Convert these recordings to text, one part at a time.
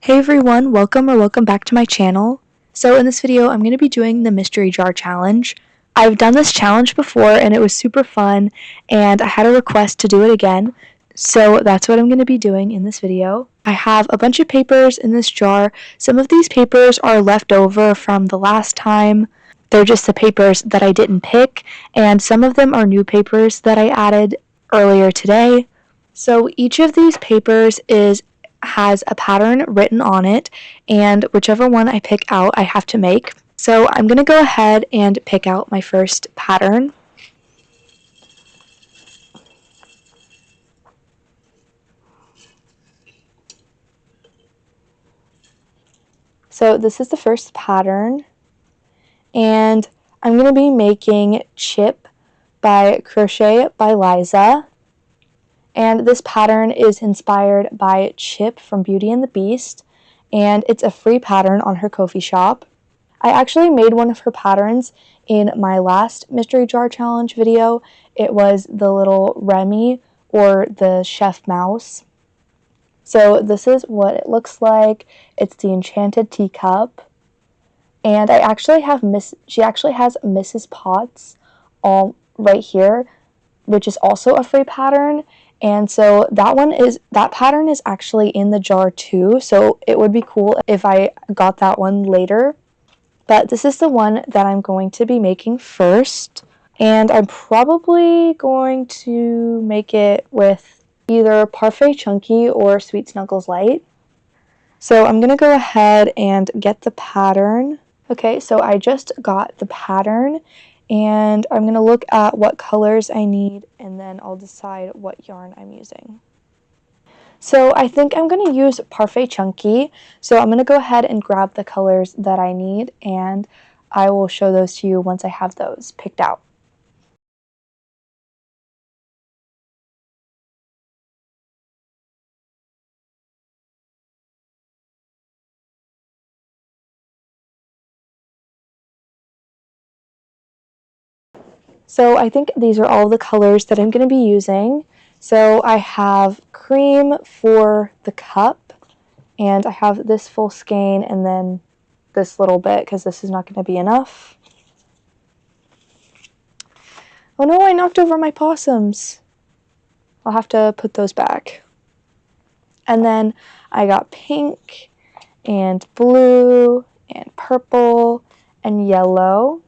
Hey everyone, welcome back to my channel. So in this video, I'm going to be doing the mystery jar challenge. I've done this challenge before and it was super fun and I had a request to do it again. So that's what I'm going to be doing in this video. I have a bunch of papers in this jar. Some of these papers are left over from the last time. They're just the papers that I didn't pick, and some of them are new papers that I added earlier today. So each of these papers has a pattern written on it, and whichever one I pick out, I have to make. So I'm going to go ahead and pick out my first pattern. So this is the first pattern, and I'm going to be making Chip by Crochet by Liza. And this pattern is inspired by Chip from Beauty and the Beast, and it's a free pattern on her Ko-fi shop. I actually made one of her patterns in my last mystery jar challenge video. It was the little Remy, or the chef mouse. So this is what it looks like. It's the enchanted teacup. And she actually has Mrs. Potts all right here, which is also a free pattern. And so that pattern is actually in the jar too, so it would be cool if I got that one later. But this is the one that I'm going to be making first, and I'm probably going to make it with either Parfait Chunky or Sweet Snuggles Light. So I'm going to go ahead and get the pattern. Okay, so I just got the pattern, and I'm going to look at what colors I need, and then I'll decide what yarn I'm using. So I think I'm going to use Parfait Chunky, so I'm going to go ahead and grab the colors that I need, and I will show those to you once I have those picked out. So I think these are all the colors that I'm going to be using. So I have cream for the cup, and I have this full skein and then this little bit because this is not going to be enough. Oh no, I knocked over my possums. I'll have to put those back. And then I got pink and blue and purple and yellow.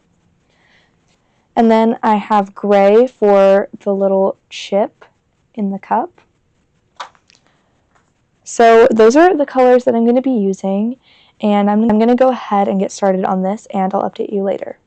And then I have gray for the little chip in the cup. So those are the colors that I'm going to be using, and I'm going to go ahead and get started on this, and I'll update you later.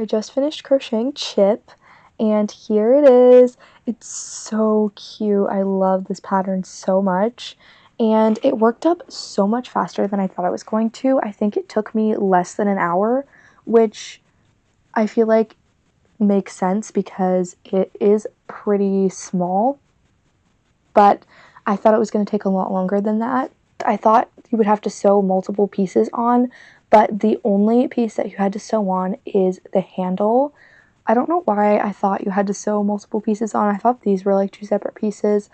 I just finished crocheting Chip, and here it is. It's so cute. I love this pattern so much, and it worked up so much faster than I thought it was going to. I think it took me less than an hour, which I feel like makes sense because it is pretty small, but I thought it was going to take a lot longer than that. I thought you would have to sew multiple pieces on, but the only piece that you had to sew on is the handle. I don't know why I thought you had to sew multiple pieces on. I thought these were like two separate pieces,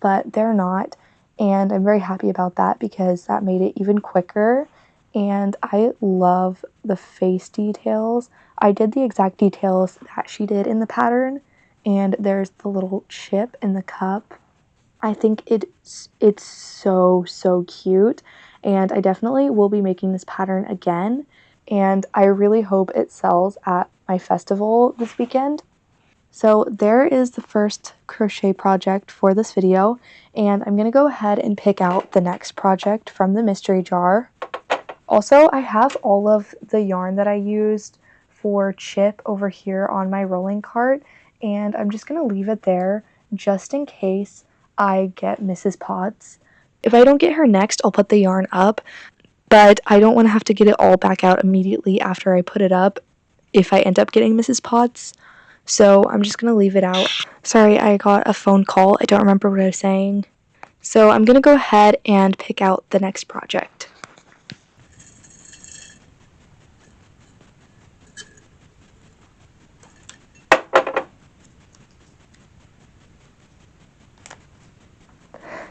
but they're not. And I'm very happy about that because that made it even quicker. And I love the face details. I did the exact details that she did in the pattern, and there's the little chip in the cup. I think it's so cute, and I definitely will be making this pattern again, and I really hope it sells at my festival this weekend. So there is the first crochet project for this video, and I'm going to go ahead and pick out the next project from the mystery jar. Also, I have all of the yarn that I used for Chip over here on my rolling cart, and I'm just going to leave it there just in case I get Mrs. Potts. If I don't get her next, I'll put the yarn up, but I don't want to have to get it all back out immediately after I put it up if I end up getting Mrs. Potts. So I'm just going to leave it out. Sorry, I got a phone call. I don't remember what I was saying. So I'm going to go ahead and pick out the next project.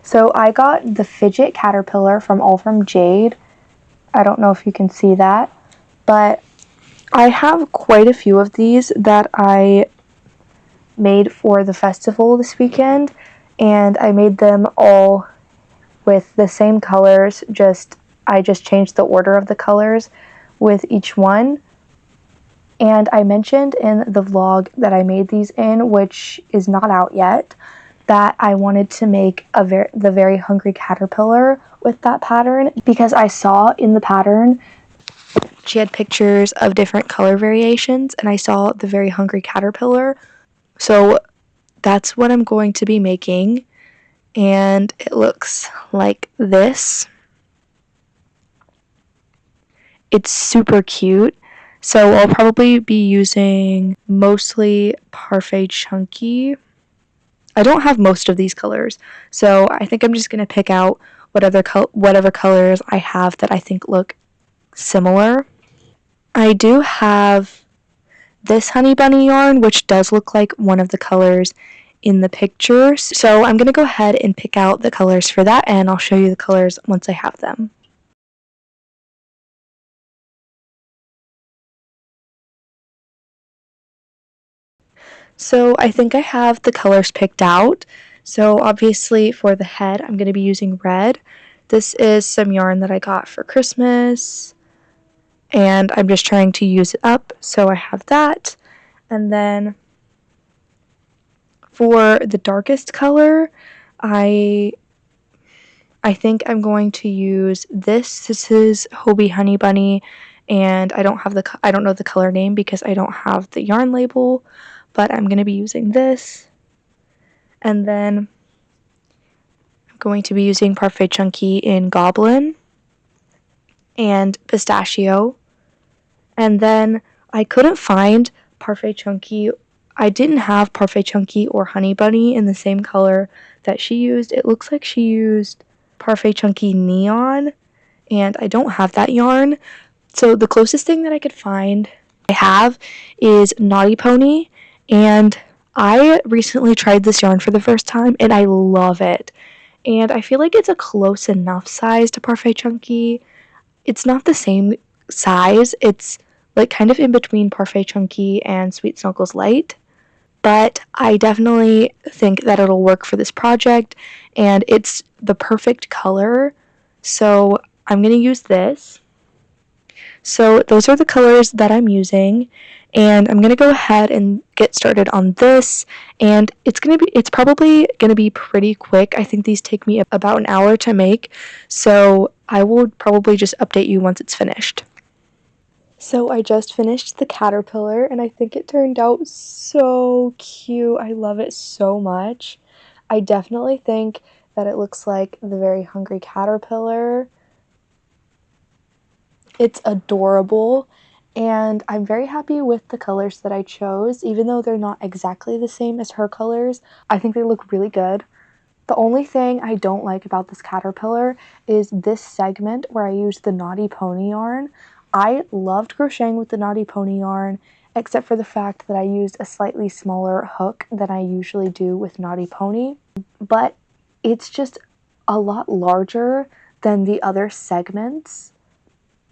So I got the fidget caterpillar from All From Jade. I don't know if you can see that, but I have quite a few of these that I made for the festival this weekend, and I made them all with the same colors, I just changed the order of the colors with each one. And I mentioned in the vlog that I made these in, which is not out yet, that I wanted to make the Very Hungry Caterpillar with that pattern because I saw in the pattern she had pictures of different color variations, and I saw the Very Hungry Caterpillar. So that's what I'm going to be making, and it looks like this. It's super cute. So I'll probably be using mostly Parfait Chunky. I don't have most of these colors, so I think I'm just going to pick out whatever colors I have that I think look similar. I do have this honey bunny yarn, which does look like one of the colors in the picture. So I'm going to go ahead and pick out the colors for that, and I'll show you the colors once I have them. So I think I have the colors picked out. So obviously for the head, I'm going to be using red. This is some yarn that I got for Christmas, and I'm just trying to use it up, so I have that. And then for the darkest color, I think I'm going to use this. This is Hobie Honey Bunny, and I don't know the color name because I don't have the yarn label, but I'm going to be using this. And then I'm going to be using Parfait Chunky in Goblin and Pistachio. And then I couldn't find Parfait Chunky. I didn't have Parfait Chunky or Honey Bunny in the same color that she used. It looks like she used Parfait Chunky Neon, and I don't have that yarn. So the closest thing that I could find I have is Naughty Pony, and I recently tried this yarn for the first time, and I love it. And I feel like it's a close enough size to Parfait Chunky. It's not the same size. It's like kind of in between Parfait Chunky and Sweet Snuggles Light. But I definitely think that it'll work for this project, and it's the perfect color. So I'm going to use this. So those are the colors that I'm using, and I'm going to go ahead and get started on this, and it's probably going to be pretty quick. I think these take me about an hour to make, so I will probably just update you once it's finished. So I just finished the caterpillar and I think it turned out so cute. I love it so much. I definitely think that it looks like the Very Hungry Caterpillar. It's adorable and I'm very happy with the colors that I chose. Even though they're not exactly the same as her colors, I think they look really good. The only thing I don't like about this caterpillar is this segment where I used the Naughty Pony yarn. I loved crocheting with the Naughty Pony yarn, except for the fact that I used a slightly smaller hook than I usually do with Naughty Pony. But it's just a lot larger than the other segments,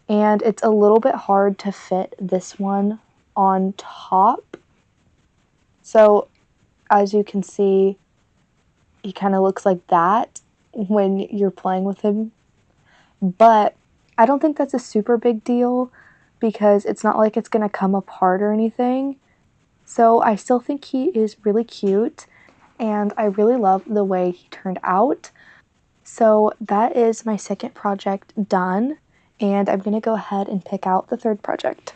and it's a little bit hard to fit this one on top. So as you can see, he kind of looks like that when you're playing with him. But I don't think that's a super big deal because it's not like it's going to come apart or anything. So I still think he is really cute and I really love the way he turned out. So that is my second project done, and I'm going to go ahead and pick out the third project.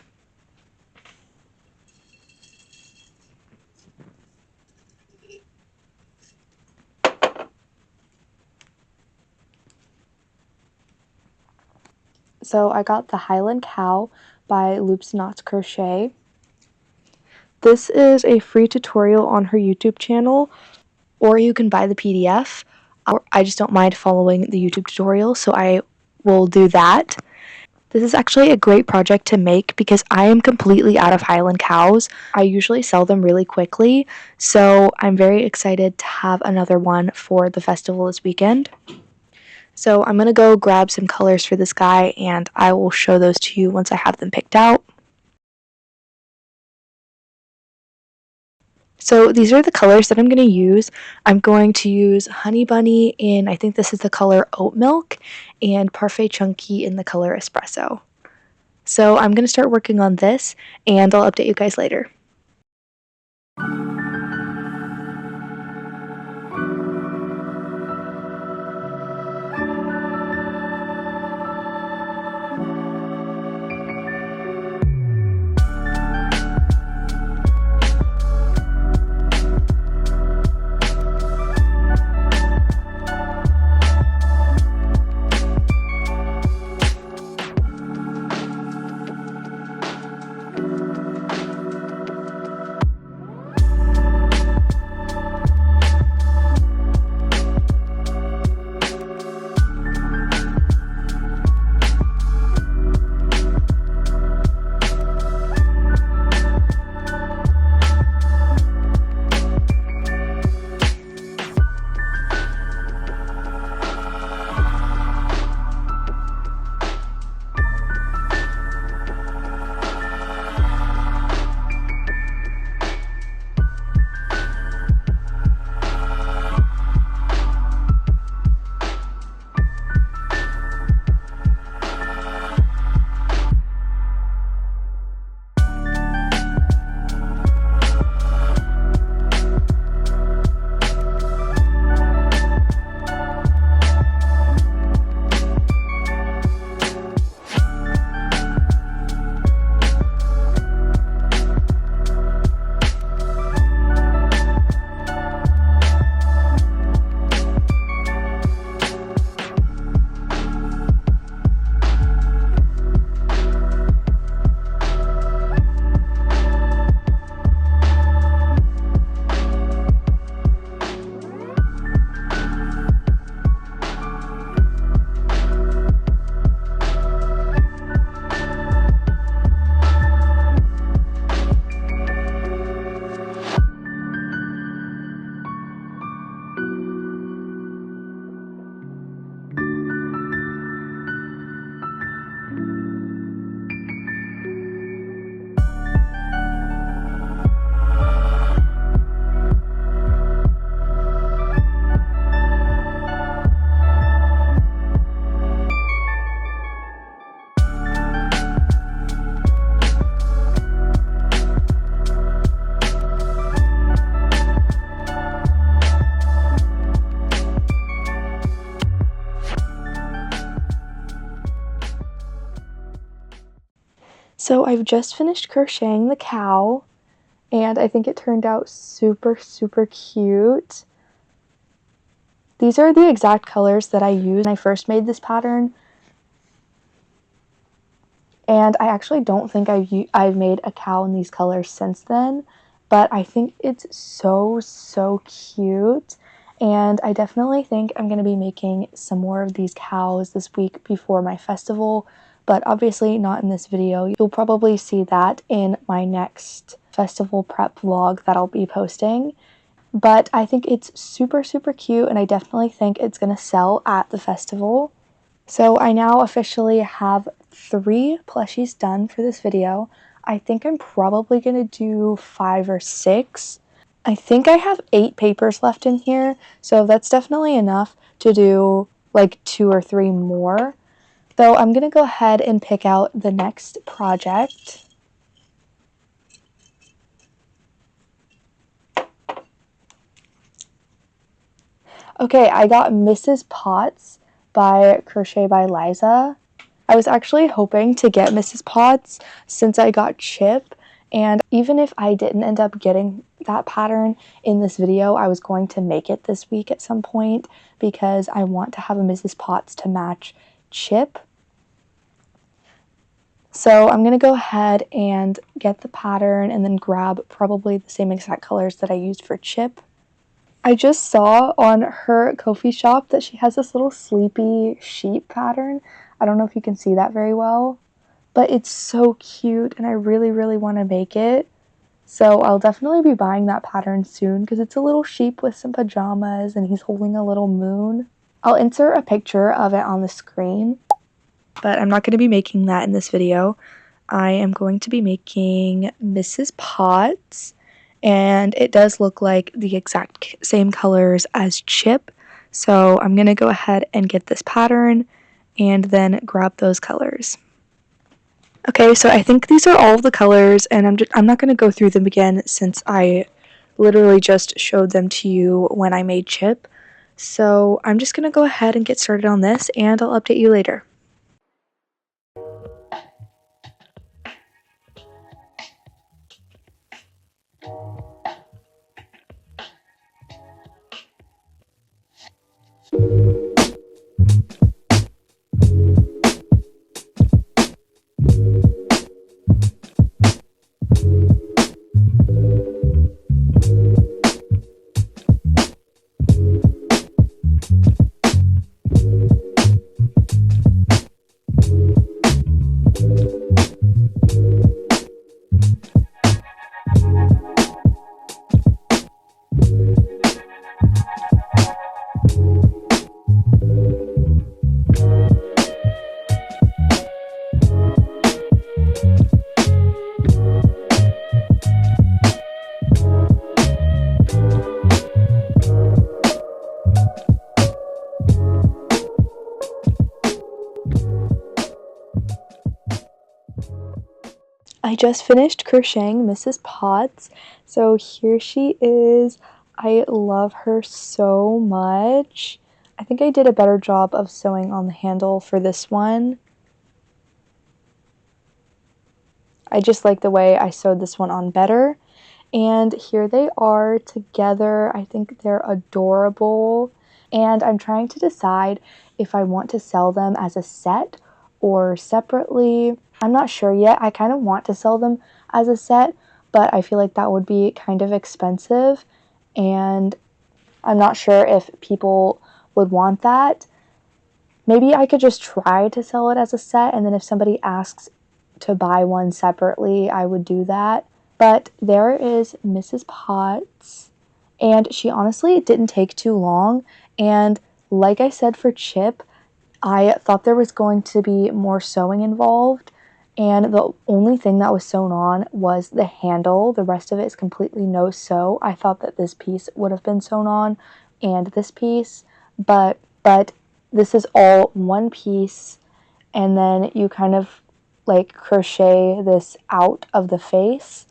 So I got the Highland Cow by Loops Knots Crochet. This is a free tutorial on her YouTube channel, or you can buy the PDF. I just don't mind following the YouTube tutorial, so I will do that. This is actually a great project to make because I am completely out of Highland cows. I usually sell them really quickly, so I'm very excited to have another one for the festival this weekend. So I'm going to go grab some colors for this guy, and I will show those to you once I have them picked out. So these are the colors that I'm going to use. I'm going to use Honey Bunny in, I think this is the color Oat Milk, and Parfait Chunky in the color Espresso. So I'm going to start working on this, and I'll update you guys later. So I've just finished crocheting the cow, and I think it turned out super, super cute. These are the exact colors that I used when I first made this pattern, and I actually don't think I've made a cow in these colors since then, but I think it's so, so cute, and I definitely think I'm going to be making some more of these cows this week before my festival, but obviously not in this video. You'll probably see that in my next festival prep vlog that I'll be posting. But I think it's super, super cute, and I definitely think it's going to sell at the festival. So I now officially have 3 plushies done for this video. I think I'm probably going to do 5 or 6. I think I have 8 papers left in here, so that's definitely enough to do like 2 or 3 more. Though I'm going to go ahead and pick out the next project. Okay, I got Mrs. Potts by Crochet by Liza. I was actually hoping to get Mrs. Potts since I got Chip, and even if I didn't end up getting that pattern in this video, I was going to make it this week at some point because I want to have a Mrs. Potts to match Chip. So I'm going to go ahead and get the pattern and then grab probably the same exact colors that I used for Chip. I just saw on her Ko-fi shop that she has this little sleepy sheep pattern. I don't know if you can see that very well, but it's so cute and I really, really want to make it. So I'll definitely be buying that pattern soon because it's a little sheep with some pajamas and he's holding a little moon. I'll insert a picture of it on the screen, but I'm not going to be making that in this video. I am going to be making Mrs. Potts. And it does look like the exact same colors as Chip. So I'm going to go ahead and get this pattern and then grab those colors. Okay, so I think these are all of the colors, and I'm not going to go through them again since I literally just showed them to you when I made Chip. So I'm just going to go ahead and get started on this, and I'll update you later. I just finished crocheting Mrs. Potts, so here she is. I love her so much. I think I did a better job of sewing on the handle for this one. I just like the way I sewed this one on better. And here they are together. I think they're adorable. And I'm trying to decide if I want to sell them as a set or separately. I'm not sure yet. I kind of want to sell them as a set, but I feel like that would be kind of expensive. And I'm not sure if people would want that. Maybe I could just try to sell it as a set, and then if somebody asks to buy one separately, I would do that. But there is Mrs. Potts, and she honestly didn't take too long. And like I said for Chip, I thought there was going to be more sewing involved, and the only thing that was sewn on was the handle. The rest of it is completely no sew. I thought that this piece would have been sewn on and this piece, but this is all one piece, and then you kind of like crochet this out of the face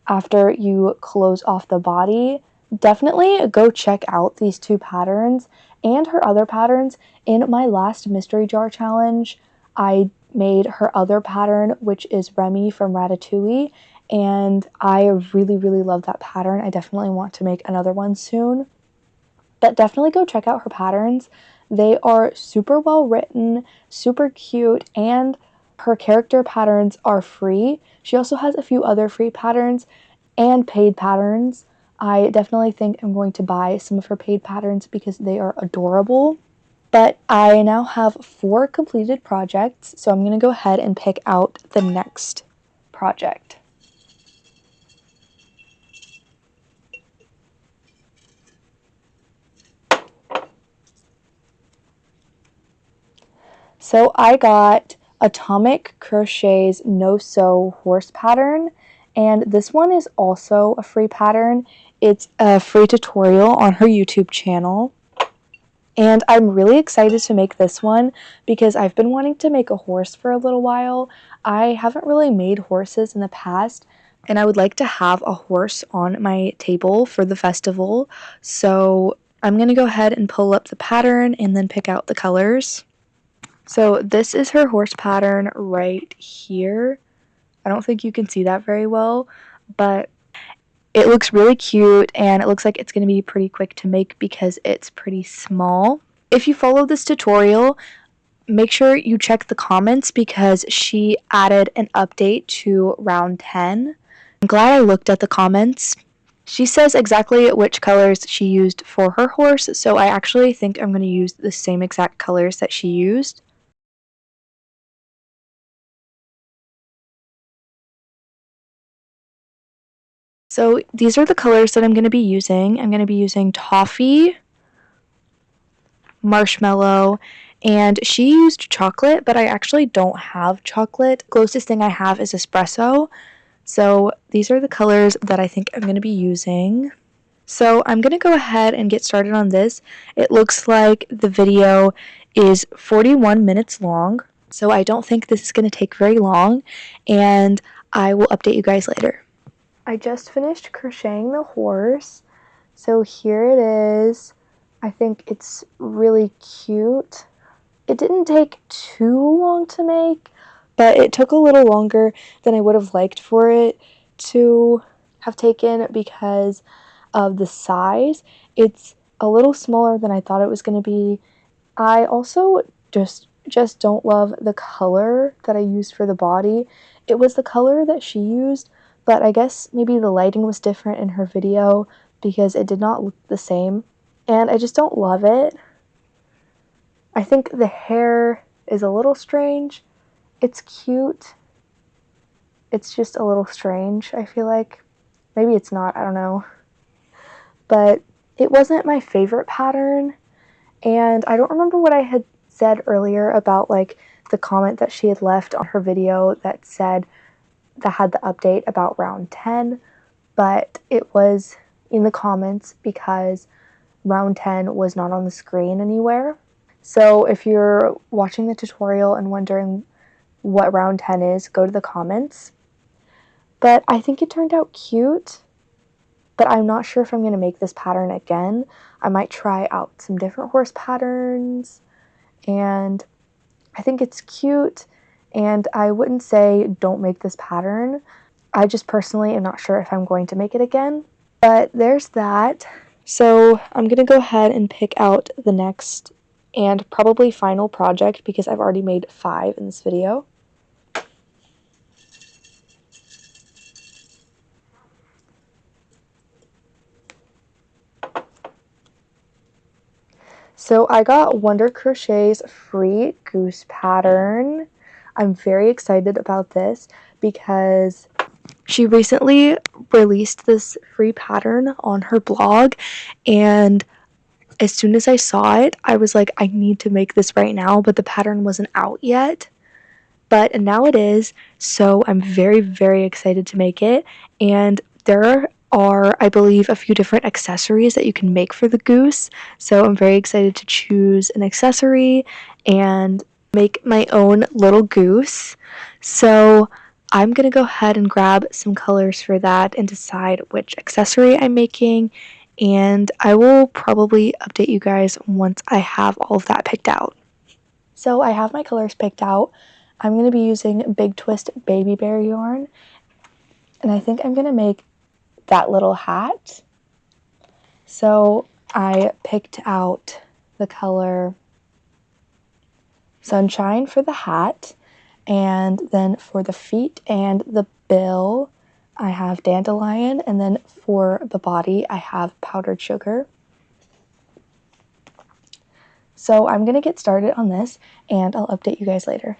after you close off the body. Definitely go check out these 2 patterns and her other patterns. In my last mystery jar challenge, I made her other pattern, which is Remy from Ratatouille, and I really, really love that pattern. I definitely want to make another one soon. But definitely go check out her patterns. They are super well written, super cute, and her character patterns are free. She also has a few other free patterns and paid patterns. I definitely think I'm going to buy some of her paid patterns because they are adorable. But I now have 4 completed projects, so I'm going to go ahead and pick out the next project. So I got Atomic Crochet's No Sew horse pattern, and this one is also a free pattern. It's a free tutorial on her YouTube channel. And I'm really excited to make this one because I've been wanting to make a horse for a little while. I haven't really made horses in the past, and I would like to have a horse on my table for the festival. So I'm going to go ahead and pull up the pattern and then pick out the colors. So this is her horse pattern right here. I don't think you can see that very well, but it looks really cute, and it looks like it's going to be pretty quick to make because it's pretty small. If you follow this tutorial, make sure you check the comments because she added an update to round 10. I'm glad I looked at the comments. She says exactly which colors she used for her horse, so I actually think I'm going to use the same exact colors that she used. So these are the colors that I'm going to be using. I'm going to be using Toffee, Marshmallow, and she used chocolate, but I actually don't have chocolate. Closest thing I have is espresso. So these are the colors that I think I'm going to be using. So I'm going to go ahead and get started on this. It looks like the video is 41 minutes long, so I don't think this is going to take very long, and I will update you guys later. I just finished crocheting the horse, so here it is. I think it's really cute. It didn't take too long to make, but it took a little longer than I would have liked for it to have taken because of the size. It's a little smaller than I thought it was going to be. I also just don't love the color that I used for the body. It was the color that she used, but I guess maybe the lighting was different in her video because it did not look the same, and I just don't love it. I think the hair is a little strange. It's cute. It's just a little strange, I feel like. Maybe it's not, I don't know. But it wasn't my favorite pattern, and I don't remember what I had said earlier about like the comment that she had left on her video that said that had the update about round 10, but it was in the comments because round 10 was not on the screen anywhere. So if you're watching the tutorial and wondering what round 10 is, go to the comments. But I think it turned out cute, but I'm not sure if I'm going to make this pattern again. I might try out some different horse patterns, and I think it's cute, and I wouldn't say don't make this pattern. I just personally am not sure if I'm going to make it again. But there's that. So I'm going to go ahead and pick out the next and probably final project because I've already made 5 in this video. So I got Wonder Crochet's free goose pattern. I'm very excited about this because she recently released this free pattern on her blog, and as soon as I saw it, I was like, I need to make this right now, but the pattern wasn't out yet. But now it is, so I'm very, very excited to make it. And there are, I believe, a few different accessories that you can make for the goose. So I'm very excited to choose an accessory and make my own little goose. So I'm going to go ahead and grab some colors for that and decide which accessory I'm making. And I will probably update you guys once I have all of that picked out. So I have my colors picked out. I'm going to be using Big Twist Baby Bear yarn, and I think I'm going to make that little hat. So I picked out the color Sunshine for the hat, and then for the feet and the bill, I have Dandelion, and then for the body, I have Powdered Sugar. So I'm going to get started on this, and I'll update you guys later.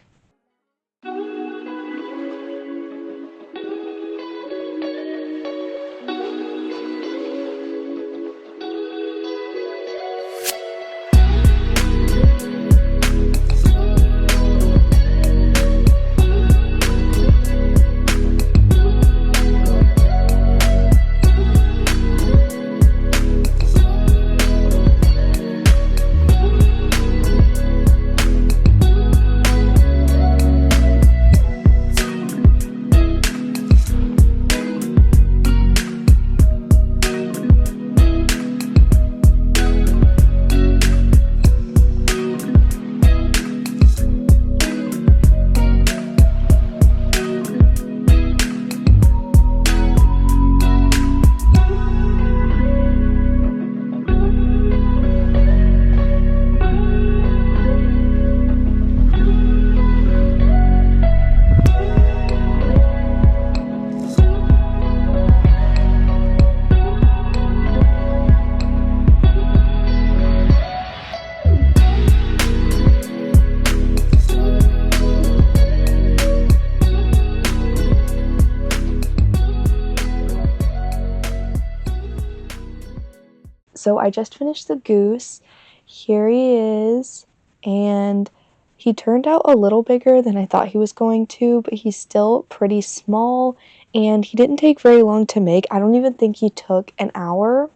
So I just finished the goose. Here he is, and he turned out a little bigger than I thought he was going to, but he's still pretty small, and he didn't take very long to make. I don't even think he took an hour.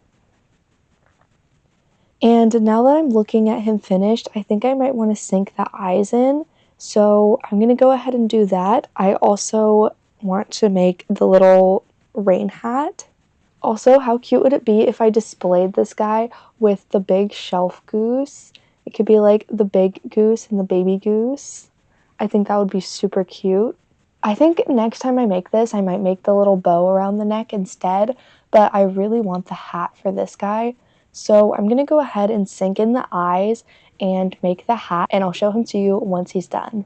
And now that I'm looking at him finished, I think I might want to sink the eyes in, so I'm going to go ahead and do that. I also want to make the little rain hat. Also, how cute would it be if I displayed this guy with the big shelf goose? It could be like the big goose and the baby goose. I think that would be super cute. I think next time I make this, I might make the little bow around the neck instead, but I really want the hat for this guy. So I'm going to go ahead and sink in the eyes and make the hat, and I'll show him to you once he's done.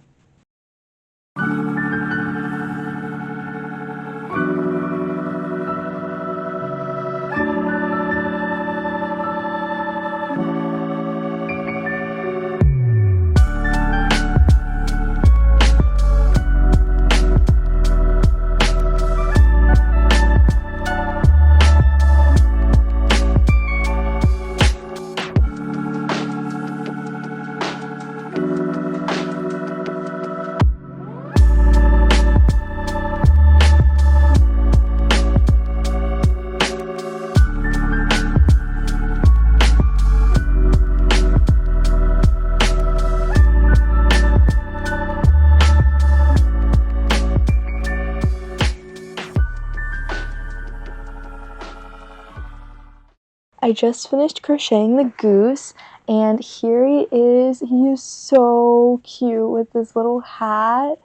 I just finished crocheting the goose, and here he is. He is so cute with this little hat.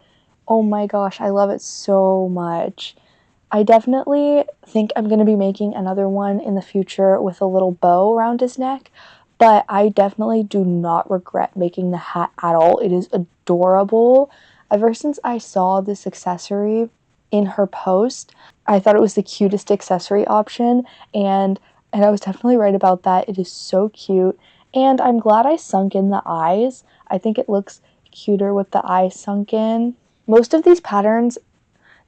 Oh my gosh, I love it so much. I definitely think I'm going to be making another one in the future with a little bow around his neck, but I definitely do not regret making the hat at all. It is adorable. Ever since I saw this accessory in her post, I thought it was the cutest accessory option, and I was definitely right about that. It is so cute, and I'm glad I sunk in the eyes. I think it looks cuter with the eyes sunk in. Most of these patterns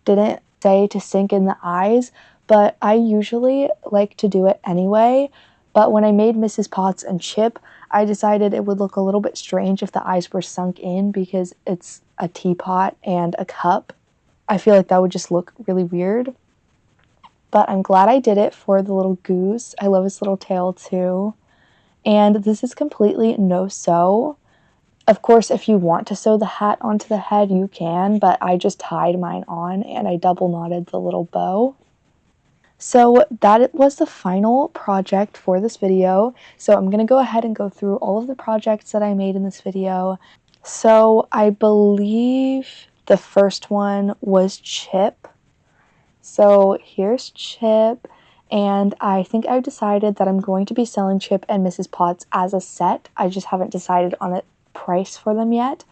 didn't say to sink in the eyes, but I usually like to do it anyway. But when I made Mrs. Potts and Chip, I decided it would look a little bit strange if the eyes were sunk in because it's a teapot and a cup. I feel like that would just look really weird. But I'm glad I did it for the little goose. I love his little tail too. And this is completely no sew. Of course, if you want to sew the hat onto the head, you can, but I just tied mine on and I double knotted the little bow. So that was the final project for this video. So I'm going to go ahead and go through all of the projects that I made in this video. So I believe the first one was Chip. So here's Chip, and I think I've decided that I'm going to be selling Chip and Mrs. Potts as a set. I just haven't decided on a price for them yet.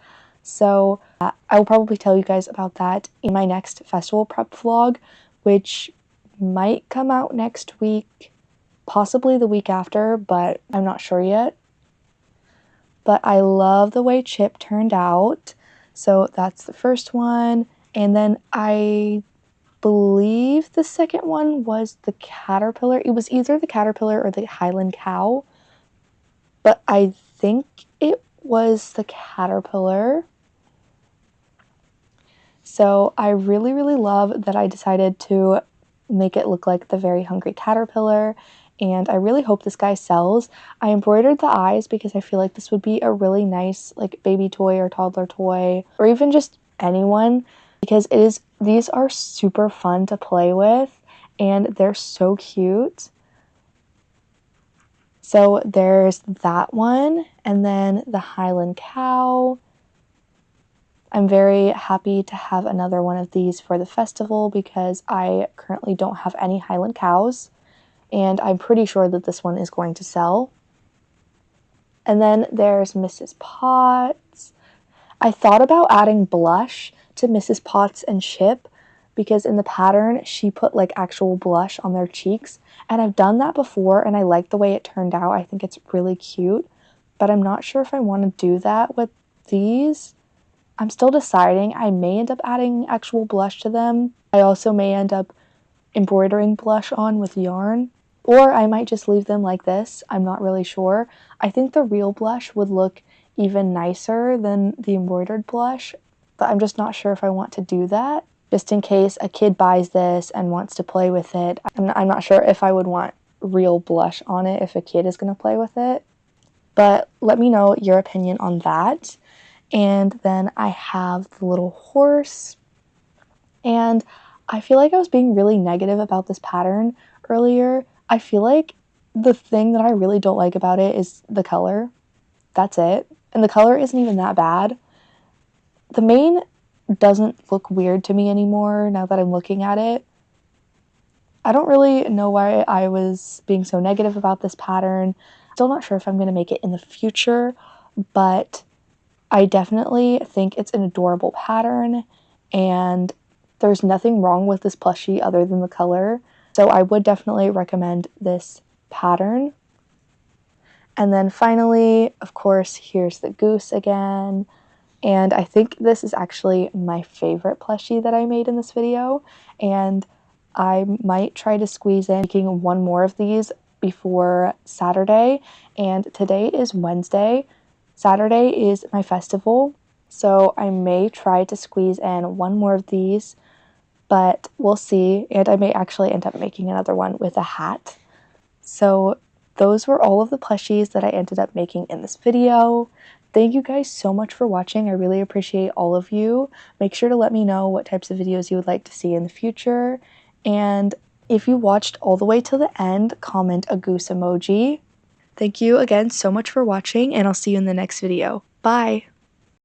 So I will probably tell you guys about that in my next festival prep vlog, which might come out next week, possibly the week after, but I'm not sure yet. But I love the way Chip turned out. So that's the first one. And then I believe the second one was the caterpillar. It was either the caterpillar or the Highland cow, but I think it was the caterpillar. So I really, really love that I decided to make it look like the Very Hungry Caterpillar, and I really hope this guy sells. I embroidered the eyes because I feel like this would be a really nice like baby toy or toddler toy, or even just anyone, because these are super fun to play with and they're so cute. So there's that one, and then the Highland cow. I'm very happy to have another one of these for the festival because I currently don't have any Highland cows, and I'm pretty sure that this one is going to sell. And then there's Mrs. Potts. I thought about adding blush to Mrs. Potts and Chip because in the pattern she put like actual blush on their cheeks, and I've done that before and I like the way it turned out. I think it's really cute, but I'm not sure if I want to do that with these. I'm still deciding. I may end up adding actual blush to them. I also may end up embroidering blush on with yarn, or I might just leave them like this. I'm not really sure. I think the real blush would look even nicer than the embroidered blush, but I'm just not sure if I want to do that. Just in case a kid buys this and wants to play with it, I'm not sure if I would want real blush on it if a kid is going to play with it. But let me know your opinion on that. And then I have the little horse, and I feel like I was being really negative about this pattern earlier. I feel like the thing that I really don't like about it is the color. That's it. And the color isn't even that bad. The mane doesn't look weird to me anymore now that I'm looking at it. I don't really know why I was being so negative about this pattern. Still not sure if I'm going to make it in the future, but I definitely think it's an adorable pattern, and there's nothing wrong with this plushie other than the color. So I would definitely recommend this pattern. And then finally, of course, here's the goose again. And I think this is actually my favorite plushie that I made in this video. And I might try to squeeze in making one more of these before Saturday. And today is Wednesday. Saturday is my festival, so I may try to squeeze in one more of these, but we'll see, and I may actually end up making another one with a hat. So those were all of the plushies that I ended up making in this video. Thank you guys so much for watching. I really appreciate all of you. Make sure to let me know what types of videos you would like to see in the future, and if you watched all the way to the end, comment a goose emoji. Thank you again so much for watching, and I'll see you in the next video. Bye!